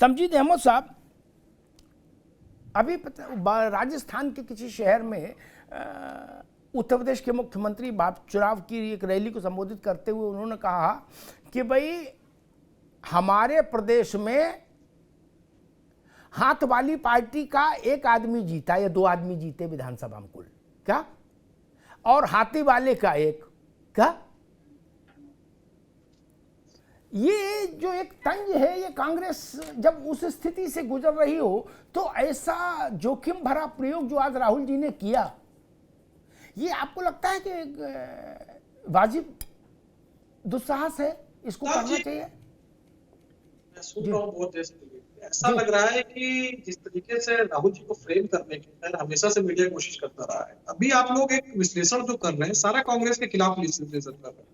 तमजीद अहमद साहब, अभी राजस्थान के किसी शहर में उत्तर प्रदेश के मुख्यमंत्री चुनाव की एक रैली को संबोधित करते हुए उन्होंने कहा कि भाई हमारे प्रदेश में हाथ वाली पार्टी का एक आदमी जीता या 2 आदमी जीते विधानसभा में कुल, क्या, और हाथी वाले का एक, क्या। ये जो एक तंज है, ये कांग्रेस जब उस स्थिति से गुजर रही हो तो ऐसा जोखिम भरा प्रयोग जो आज राहुल जी ने किया, ये आपको लगता है कि वाजिब दुस्साहस है, इसको करना चाहिए? मैं सुन रहा हूं बहुत देर से, ऐसा लग रहा है कि जिस तरीके से राहुल जी को फ्रेम करने के लिए हमेशा से मीडिया कोशिश करता रहा है, अभी आप लोग एक विश्लेषण जो कर रहे हैं सारा कांग्रेस के खिलाफ विश्लेषण कर रहे हैं,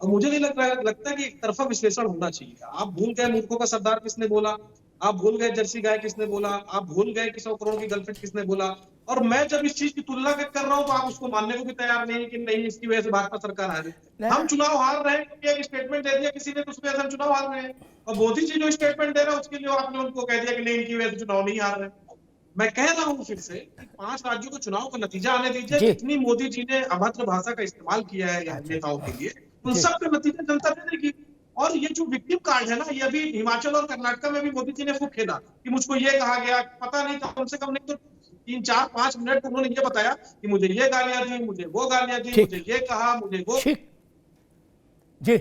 और मुझे नहीं लगता है कि एक तरफा विश्लेषण होना चाहिए। आप भूल गए मूर्खों का सरदार किसने बोला, आप भूल गए जर्सी गाय किसने बोला, आप भूल गए कि 100 करोड़ की गर्लफ्रेंड किसने बोला, और मैं जब इस चीज की तुलना कर रहा हूं तो आप उसको मानने को भी तैयार नहीं कि नहीं इसकी वजह से भाजपा सरकार हार रही। हम चुनाव हार रहे हैं क्योंकि एक स्टेटमेंट दे दिया किसी ने, उसकी वजह से हम चुनाव हार रहे हैं, और मोदी जी जो स्टेटमेंट दे रहे हैं उसके लिए आपने उनको कह दिया कि नहीं इनकी वजह से चुनाव नहीं हार रहे। मैं कह रहा हूं फिर से कि 5 राज्यों को चुनाव का नतीजा आने दीजिए, जितनी मोदी जी ने अभद्र भाषा का इस्तेमाल किया है नेताओं के लिए, उन सब का नतीजा जनता दे देगी। और ये जो विक्टिम कार्ड है ना, ये अभी हिमाचल और कर्नाटक में भी मोदी जी ने खूब खेला कि मुझको ये कहा गया, पता नहीं था, कम से कम नहीं तो 3, 4, 5 मिनट उन्होंने ये बताया कि मुझे ये गालियां दी, मुझे वो गालियां दी, मुझे ये कहा, मुझे वो। जी,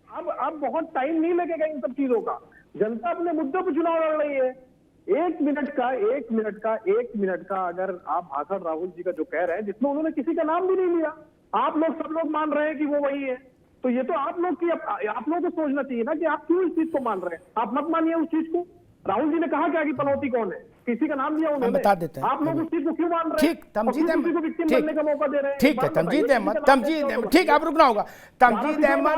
अब बहुत टाइम नहीं लगेगा इन सब चीजों का, जनता अपने मुद्दों पर चुनाव लड़ रही है। 1 मिनट का अगर आप भाषण राहुल जी का जो कह रहे हैं, जिसमें उन्होंने किसी का नाम भी नहीं लिया, आप लोग सब लोग मान रहे हैं कि वो वही है, तो ये तो आप लोग को सोचना चाहिए ना कि आप क्यों इस चीज को मान रहे हैं। आप मत मानिए उस चीज को। राहुल जी ने कहा क्या कि पनौती कौन है, किसी का नाम दिया उन्होंने, बता देते हैं। आप लोग उस चीज को क्यों मान रहे हैं? ठीक, तमजीद अहमद, को विक्टिम बनने का मौका दे रहे हैं। ठीक है, तमजीद अहमद, ठीक, आप रुकना होगा। तमजीद अहमद,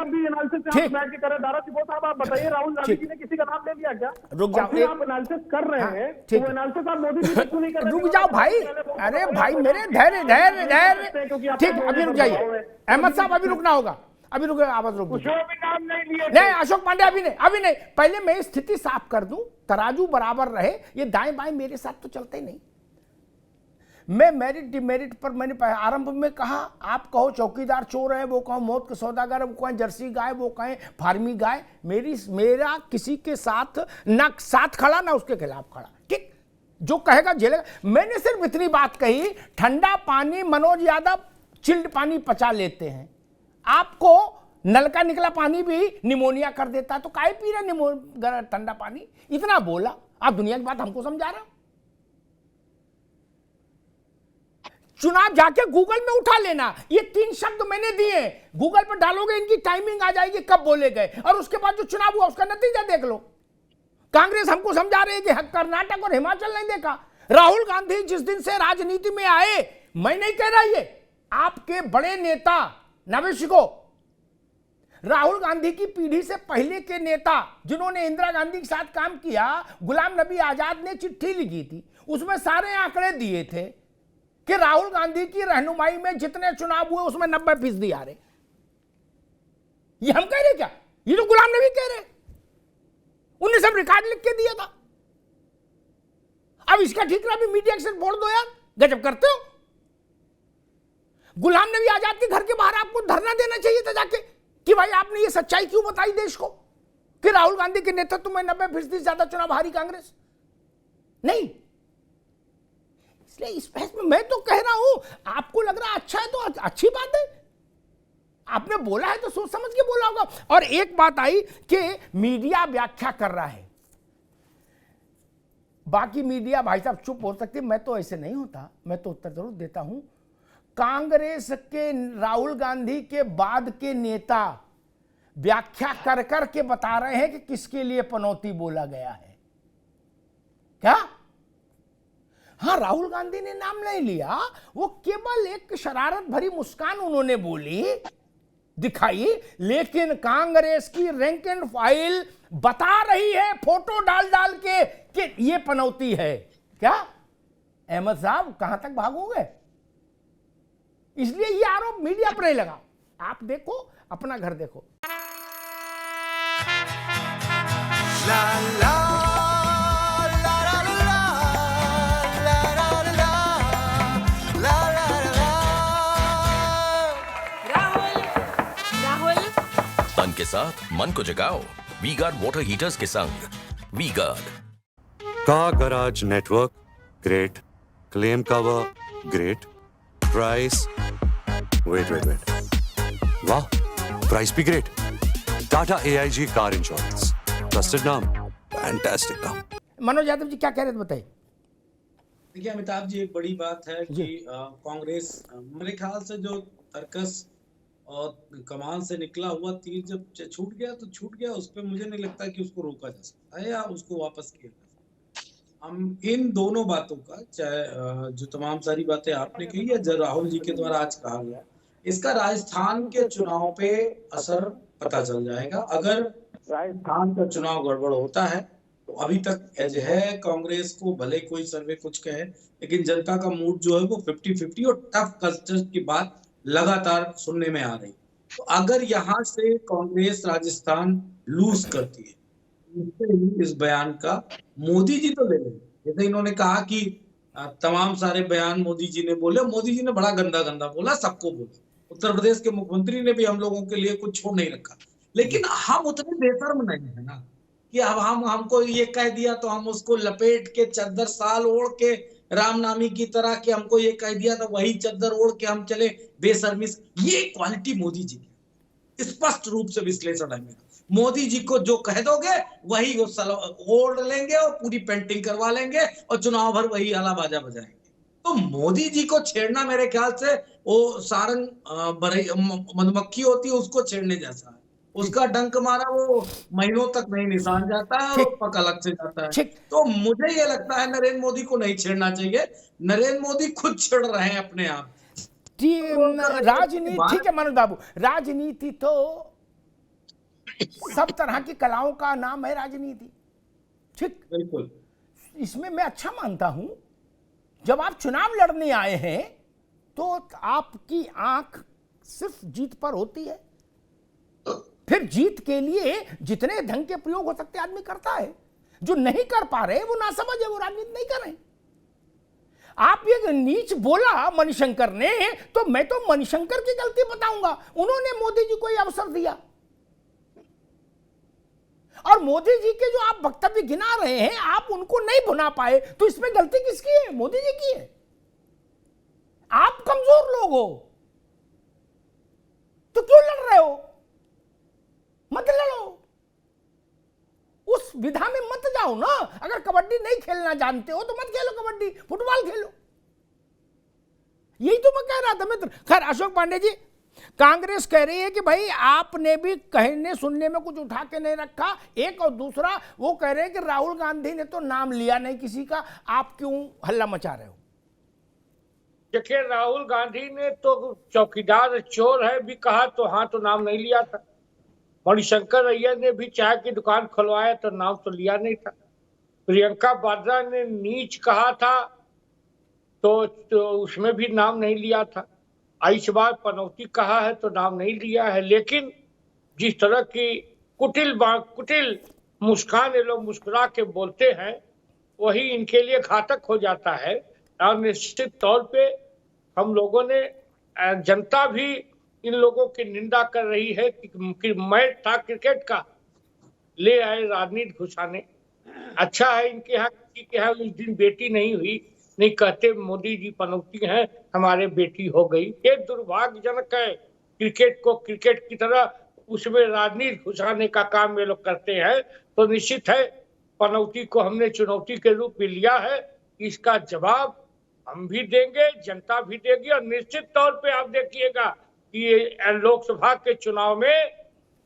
ठीक, आप बताइए राहुल गांधी जी ने किसी का नाम ले लिया क्या? रुक जाओ, आप एनालिसिस कर रहे हैं, तो एनालिसिस आप मोदी जी क्यों नहीं कर रहे? रुक जाओ भाई, अरे भाई मेरे धैर्य, ठीक, अभी रुक जाइए अहमद साहब, अभी रुकना होगा, अभी रुक, आवाज रुक, नहीं अशोक पांडे अभी नहीं, पहले मैं स्थिति साफ कर दूं, तराजू बराबर रहे, ये दाएं बाएं मेरे साथ तो चलते ही नहीं। मैं मेरिट डिमेरिट पर मैंने आरंभ में कहा, आप कहो चौकीदार चोर है, वो कहो मौत के सौदागर, वो कहें जर्सी गाय, वो कहें फार्मी गाय, मेरा किसी के साथ ना साथ खड़ा ना उसके खिलाफ खड़ा, ठीक, जो कहेगा झेलेगा। मैंने सिर्फ इतनी बात कही, ठंडा पानी मनोज यादव चिल्ड पानी पचा लेते हैं, आपको नलका निकला पानी भी निमोनिया कर देता है, तो काहे पी रहे ठंडा पानी, इतना बोला। आप दुनिया की बात हमको समझा रहे हो? चुनाव जाके गूगल में उठा लेना, ये 3 शब्द मैंने दिए, गूगल पर डालोगे, इनकी टाइमिंग आ जाएगी कब बोले गए, और उसके बाद जो चुनाव हुआ उसका नतीजा देख लो। कांग्रेस हमको समझा रही है कि कर्नाटक और हिमाचल नहीं देखा। राहुल गांधी जिस दिन से राजनीति में आए, मैं नहीं कह रहा, ये आपके बड़े नेता नवशिको, राहुल गांधी की पीढ़ी से पहले के नेता जिन्होंने इंदिरा गांधी के साथ काम किया, गुलाम नबी आजाद ने चिट्ठी लिखी थी, उसमें सारे आंकड़े दिए थे कि राहुल गांधी की रहनुमाई में जितने चुनाव हुए उसमें 90% आ रहे। ये हम कह रहे क्या? ये तो गुलाम नबी कह रहे, उन्हें सब रिकॉर्ड लिख के दिया था। अब इसका ठीकरा भी मीडिया के साथ बोल दो यार, गजब करते हो। गुलाम नबी आजाद के घर के बाहर आपको धरना देना चाहिए था जाके कि भाई आपने ये सच्चाई क्यों बताई देश को कि राहुल गांधी के नेतृत्व में 90% ज्यादा चुनाव हारी कांग्रेस नहीं। इसलिए इस बहस में मैं तो कह रहा हूं, आपको लग रहा अच्छा है तो अच्छी बात है, आपने बोला है तो सोच समझ के बोला होगा। और एक बात आई कि मीडिया व्याख्या कर रहा है, बाकी मीडिया भाई साहब चुप हो सकती, मैं तो ऐसे नहीं होता, मैं तो उत्तर जरूर देता हूं। कांग्रेस के राहुल गांधी के बाद के नेता व्याख्या कर कर के बता रहे हैं कि किसके लिए पनौती बोला गया है, क्या? हाँ, राहुल गांधी ने नाम नहीं लिया, वो केवल एक शरारत भरी मुस्कान उन्होंने बोली दिखाई, लेकिन कांग्रेस की रैंक एंड फाइल बता रही है फोटो डाल डाल के कि ये पनौती है, क्या? अहमद साहब कहां तक भागोगे? इसलिए ये आरोप मीडिया पर ही लगा। आप देखो, अपना घर देखो। ला ला साथ मन को जगाओ वी गार्ड वाटर हीटर्स के संग। V Guard. Car garage network great, claim cover great, price wait वाह, प्राइस भी great. Tata AIG car insurance, trusted नाम, फैंटास्टिक नाम। मनोज यादव जी क्या कह रहे थे बताइए। देखिए अमिताभ जी, एक बड़ी बात है कि कांग्रेस मेरे ख्याल से जो तर्कस और कमान से निकला हुआ तीर जब छूट गया तो छूट गया, उस पर मुझे नहीं लगता कि उसको रोका जा सकता है या उसको वापस किया जा सकता है। हम इन दोनों बातों का, चाहे जो तमाम सारी बातें आपने कही या जो राहुल जी के द्वारा आज कहा गया, इसका राजस्थान के चुनाव पे असर पता चल जाएगा। अगर राजस्थान का चुनाव गड़बड़ होता है तो अभी तक एज है कांग्रेस को, भले कोई सर्वे कुछ कहे, लेकिन जनता का मूड जो है वो 50-50 और टफ कंटेस्ट की बात लगातार सुनने में आ रही। तो अगर यहाँ से कांग्रेस राजस्थान लूज करती है, इस बयान का मोदी जी तो ले लेंगे। जैसे इन्होंने कहा कि तमाम सारे बयान मोदी जी ने बोले, मोदी जी ने बड़ा गंदा गंदा बोला, सबको बोला। उत्तर प्रदेश के मुख्यमंत्री ने भी हम लोगों के लिए कुछ छोड़ नहीं रखा, लेकिन हम उतने बेशर्म नहीं है ना कि अब हमको ये कह दिया तो हम उसको लपेट के चद्दर साल ओढ़ के रामनामी की तरह कि हमको ये कह दिया तो वही चद्दर ओढ़ के हम चले बेशर्मी से। ये क्वालिटी मोदी जी की स्पष्ट रूप से विश्लेषण है मेरा। मोदी जी को जो कह दोगे वही वो ओढ़ लेंगे और पूरी पेंटिंग करवा लेंगे और चुनाव भर वही आला बाजा बजाएंगे। तो मोदी जी को छेड़ना मेरे ख्याल से वो सारंग मधुमक्खी होती है उसको छेड़ने जैसा है। उसका डंक मारा वो महीनों तक नहीं निशान जाता है और पक अलग से जाता है। तो मुझे ये लगता है नरेंद्र मोदी को नहीं छेड़ना चाहिए। नरेंद्र मोदी खुद छेड़ रहे हैं अपने आप। राजनीति ठीक है मनोज बाबू, राजनीति तो सब तरह की कलाओं का नाम है राजनीति, ठीक बिल्कुल। इसमें मैं अच्छा मानता हूं, जब आप चुनाव लड़ने आए हैं तो आपकी आंख सिर्फ जीत पर होती है, फिर जीत के लिए जितने ढंग के प्रयोग हो सकते आदमी करता है। जो नहीं कर पा रहे वो ना समझ है, वो राजनीति नहीं कर रहे। आप ये नीच बोला मणिशंकर ने, तो मैं तो मणिशंकर की गलती बताऊंगा, उन्होंने मोदी जी को यह अवसर दिया। और मोदी जी के जो आप वक्तव्य गिना रहे हैं, आप उनको नहीं भुना पाए, तो इसमें गलती किसकी है? मोदी जी की है। आप कमजोर लोग हो तो क्यों लड़ रहे हो? मत लड़ो, उस विधा में मत जाओ ना। अगर कबड्डी नहीं खेलना जानते हो तो मत खेलो कबड्डी, फुटबॉल खेलो। यही तो मैं कह रहा था मित्र। खैर अशोक पांडे जी, कांग्रेस कह रही है कि भाई आपने भी कहने सुनने में कुछ उठा के नहीं रखा। एक और दूसरा वो कह रहे हैं कि राहुल गांधी ने तो नाम लिया नहीं किसी का, आप क्यों हल्ला मचा रहे हो? देखिए, राहुल गांधी ने तो चौकीदार चोर है भी कहा तो हाँ, तो नाम नहीं लिया था। मणिशंकर अय्यर ने भी चाय की दुकान खुलवाया तो नाम तो लिया नहीं था। प्रियंका वाड्रा ने नीच कहा था तो उसमें भी नाम नहीं लिया था। आयुष्मान पनौती कहा है तो नाम नहीं लिया है। लेकिन जिस तरह की कुटिल मुस्कान ये लोग मुस्कुरा के बोलते हैं, वही इनके लिए घातक हो जाता है। और निश्चित तौर पे हम लोगों ने, जनता भी इन लोगों की निंदा कर रही है कि मैच था क्रिकेट का, ले आए राजनीति घुसाने। अच्छा है इनके यहाँ, किसी के यहाँ उस दिन बेटी नहीं हुई, नहीं कहते मोदी जी पनौती हैं, हमारे बेटी हो गई। ये दुर्भाग्यजनक है। क्रिकेट को क्रिकेट की तरह उसमें राजनीति घुसाने का काम ये लोग करते हैं। तो निश्चित है पनौती को हमने चुनौती के रूप में लिया है। इसका जवाब हम भी देंगे, जनता भी देगी। और निश्चित तौर पे आप देखिएगा कि ये लोकसभा के चुनाव में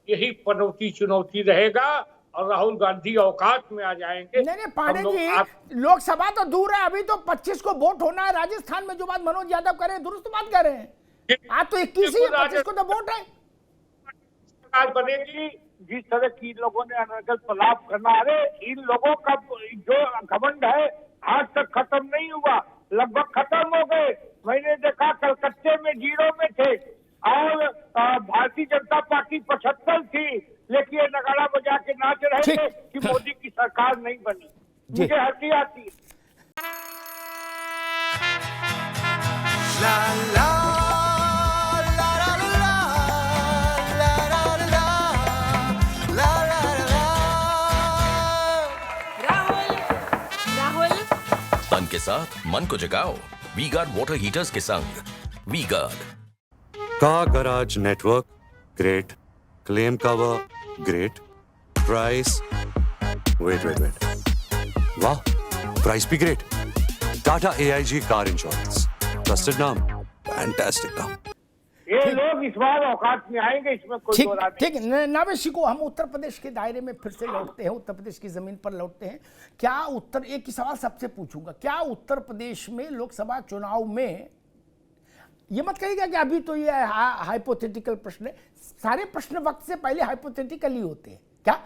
यही पनौती चुनौती रहेगा और राहुल गांधी औकात में आ जाएंगे। नहीं पांडे जी, लोकसभा तो दूर है, अभी तो 25 को वोट होना है राजस्थान में। जो बात मनोज यादव कर रहे हैं दुरुस्त बात कर रहे हैं। आज तो 21 ही, 25 को तो वोट है। सरकार बनेगी। जिस तरह की इन लोगों ने अनर्गल प्रलाप करना, अरे इन लोगों का जो घमंड है आज तक खत्म नहीं हुआ, लगभग खत्म हो गए। मैंने देखा कलकत्ते में 0 में थे और भारतीय जनता पार्टी 75 थी, लेकिन ये नगाड़ा बजा के नाच रहे थे कि मोदी की सरकार नहीं बनी। मुझे हंसी आती है। ला ला ला ला ला ला ला ला आनंद के साथ मन को जगाओ वी गार्ड वाटर हीटर्स के संग V Guard. Car garage network, great claim cover, great price. Wait, वाह, प्राइस भी great. Tata AIG car insurance, trusted नाम, फैंटास्टिक नाम। ये लोग इस बार औकात में आएंगे, इसमें कोई ठीक दो रात ठीक नावेशी को हम उत्तर प्रदेश के दायरे में फिर से लौटते हैं, उत्तर प्रदेश की जमीन पर लौटते हैं। क्या एक ही सवाल सबसे पूछूंगा, क्या उत्तर प्रदेश में लोकसभा चुनाव में, ये मत कहिएगा कि अभी तो ये हाइपोथेटिकल प्रश्न है, सारे प्रश्न वक्त से पहले हाइपोथेटिकल ही होते हैं। क्या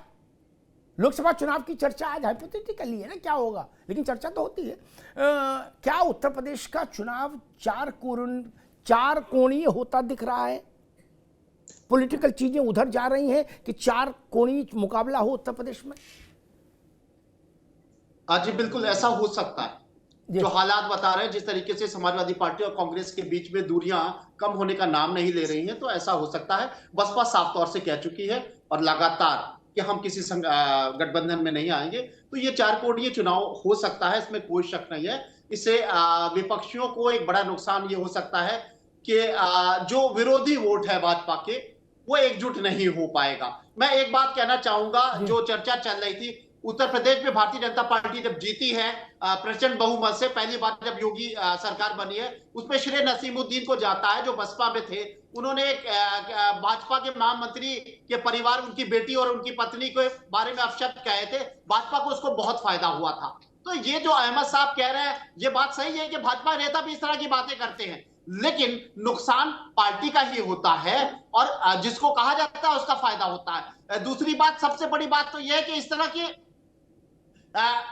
लोकसभा चुनाव की चर्चा आज हाइपोथेटिकल ही है ना, क्या होगा, लेकिन चर्चा तो होती है। क्या उत्तर प्रदेश का चुनाव चार कोणीय होता दिख रहा है? पॉलिटिकल चीजें उधर जा रही हैं कि चार कोणीय मुकाबला हो उत्तर प्रदेश में? जी बिल्कुल ऐसा हो सकता है। जो हालात बता रहे हैं, जिस तरीके से समाजवादी पार्टी और कांग्रेस के बीच में दूरियां कम होने का नाम नहीं ले रही हैं, तो ऐसा हो सकता है। बसपा साफ तौर से कह चुकी है और लगातार कि हम किसी गठबंधन में नहीं आएंगे। तो ये चार कोणीय चुनाव हो सकता है, इसमें कोई शक नहीं है। इससे विपक्षियों को एक बड़ा नुकसान ये हो सकता है कि जो विरोधी वोट है भाजपा के, वो एकजुट नहीं हो पाएगा। मैं एक बात कहना चाहूंगा, जो चर्चा चल रही थी, उत्तर प्रदेश में भारतीय जनता पार्टी जब जीती है प्रचंड बहुमत से, पहली बार जब योगी सरकार बनी है, उसमें श्री नसीमुद्दीन को जाता है, जो बसपा में थे। उन्होंने एक भाजपा के महामंत्री के परिवार, उनकी बेटी और उनकी पत्नी के बारे में अपशब्द कहे थे। भाजपा को उसको बहुत फायदा हुआ था। तो ये जो अहमद साहब कह रहे हैं, ये बात सही है कि भाजपा नेता भी इस तरह की बातें करते हैं, लेकिन नुकसान पार्टी का ही होता है और जिसको कहा जाता है उसका फायदा होता है। दूसरी बात, सबसे बड़ी बात तो यह है कि इस तरह की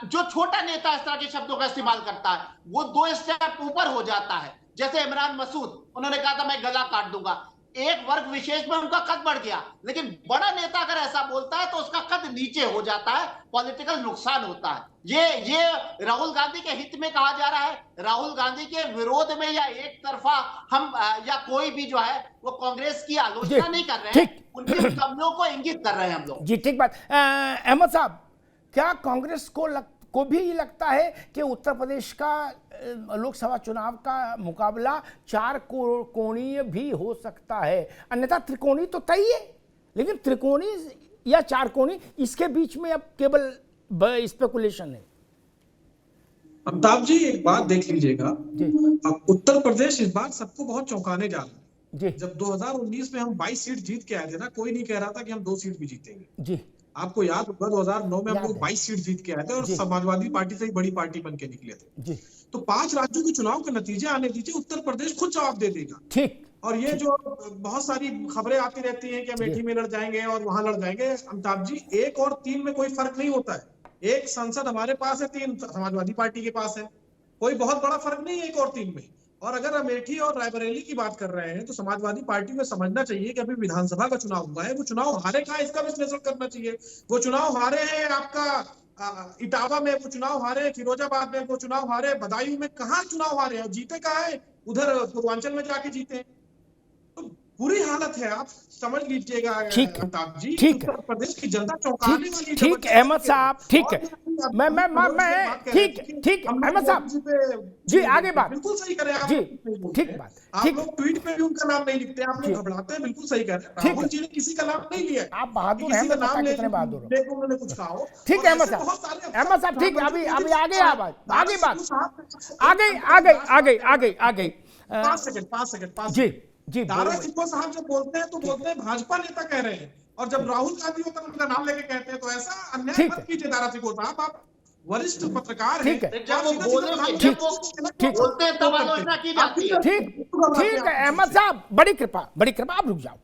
जो छोटा नेता इस तरह के शब्दों का इस्तेमाल करता है, वो 2 स्टेप ऊपर हो जाता है। जैसे इमरान मसूद, उन्होंने कहा था मैं गला काट दूंगा, एक वर्ग विशेष में उनका कद बढ़ गया। लेकिन बड़ा नेता अगर ऐसा बोलता है तो उसका कद नीचे हो जाता है, पॉलिटिकल नुकसान होता है। ये राहुल गांधी के हित में कहा जा रहा है, राहुल गांधी के विरोध में, या एक तरफा हम या कोई भी जो है वो कांग्रेस की आलोचना नहीं कर रहे हैं, उनकी कमियों को इंगित कर रहे हैं हम लोग। जी ठीक बात। अहमद साहब, क्या कांग्रेस को भी लगता है कि उत्तर प्रदेश का लोकसभा चुनाव का मुकाबला चार कोणीय भी हो सकता है? अन्यथा त्रिकोणीय तो तय है, लेकिन त्रिकोणीय या चार कोणीय, इसके बीच में अब केवल स्पेकुलेशन है। अमिताभ जी, एक बात देख लीजिएगा, उत्तर प्रदेश इस बार सबको बहुत चौंकाने जा रहा है। जब 2019 में हम 22 सीट जीत के आए थे ना, कोई नहीं कह रहा था कि हम 2 सीट भी जीतेंगे। जी आपको याद होगा 2009 में हम लोग 22 सीट जीत के आए थे और समाजवादी पार्टी से ही बड़ी पार्टी बन के निकले थे। तो 5 राज्यों के चुनाव के नतीजे आने दीजिए, उत्तर प्रदेश खुद जवाब दे देगा। ठीक। और ये जो बहुत सारी खबरें आती रहती हैं कि अमेठी में लड़ जाएंगे और वहां लड़ जाएंगे, अमिताभ जी 1 और 3 में कोई फर्क नहीं होता है। 1 सांसद हमारे पास है, 3 समाजवादी पार्टी के पास है, कोई बहुत बड़ा फर्क नहीं है 1 और 3 में। और अगर अमेठी और रायबरेली की बात कर रहे हैं, तो समाजवादी पार्टी को समझना चाहिए कि अभी विधानसभा का चुनाव हुआ है, वो चुनाव हारे कहाँ, इसका विश्लेषण करना चाहिए। वो चुनाव हारे हैं आपका इटावा में, वो चुनाव हारे फिरोजाबाद में, वो चुनाव हारे बदायूं में, कहाँ चुनाव हारे हैं, जीते कहाँ है, उधर पूर्वांचल में जाके जीते। तो बुरी हालत है, आप समझ लीजिएगा अमिताभ जी। ठीक है, प्रदेश की जनता चौंकाने वाली। ठीक है अहमद साहब, ठीक है, मैं ठीक अहमद साहब जी, आगे बात बिल्कुल सही करें आप। जी ठीक बात। आप लोग ट्वीट पे भी उनका नाम नहीं लिखते, आप लोग घबराते हैं, बिल्कुल सही कर रहे हैं। राहुल जी ने किसी का नाम नहीं लिया, आप बहादुर हैं, कितने बहादुर हो। उन्होंने कुछ कहा हो। ठीक है अहमद साहब, ठीक है, अभी आगे आगे बात, आगे 5 सेकंड जी। दारा सिंह साहब जब बोलते हैं तो बोलते हैं भाजपा नेता कह रहे हैं, और जब राहुल गांधी होता है उनका नाम लेके कहते हैं, तो ऐसा अन्याय मत कीजिए दारा सिंह साहब, आप वरिष्ठ पत्रकार हैं। जब वो बोलते हैं तब आलोचना की जाती है। ठीक है अहमद साहब, बड़ी कृपा, आप रुक जाओ।